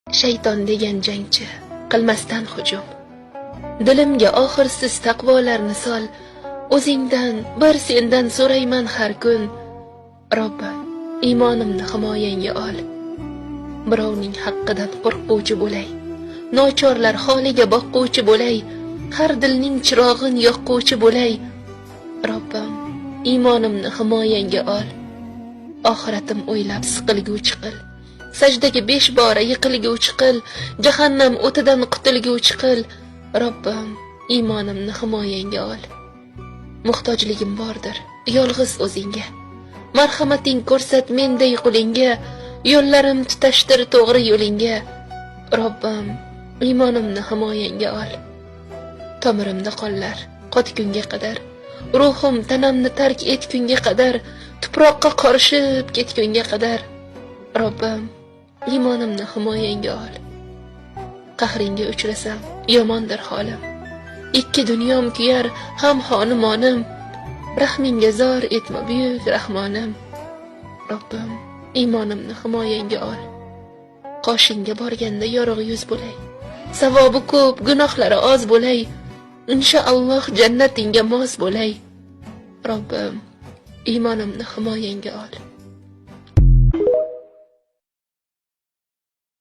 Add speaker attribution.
Speaker 1: Shayton degan jangchi qilmasdan hujum. Dilimga oxirsiz taqvolarni sol, o'zingdan bir sendan so'rayman har kun. Robbim, iymonimni himoyangga ol. Birovning haqqidan qo'rquvchi bo'lay, nochorlar holiga boqquvchi bo'lay, har dilning chirog'in yoqquvchi bo'lay. Robbim, iymonimni himoyangga ol. Oxiratim o'ylab siqilguvchi qil. Sajdaga 5 bora yiqilguvchi qil, jahannam o'tidan qutulguvchi qil. Robbim, iymonimni himoyangga ol. Muhtojligim bordir, yolg'iz o'zingga. Marhamating ko'rsat menday qulingga, yo'llarim tutashtir to'g'ri yo'lingga. Robbim, iymonimni himoyangga ol. Tomirimda qonlar qotgunga qadar, ruhim tanamni tark etgunga qadar, tuproqqa qorishib ketgunga qadar. Robbim, iymonimni himoyangga ol. Qahringga uchrasam, yomondir holim. Ikki dunyom kuyar, ham xonimonim. Rahmingga zor etma buyuk rahmonim. Robbim, iymonimni himoyangga ol. Qoshingga borganda yorug' yuz bo'lay. Savobi ko'p, gunohlari oz bo'lay. Inshaalloh jannatingga mos bo'lay. Robbim, iymonimni himoyangga ol.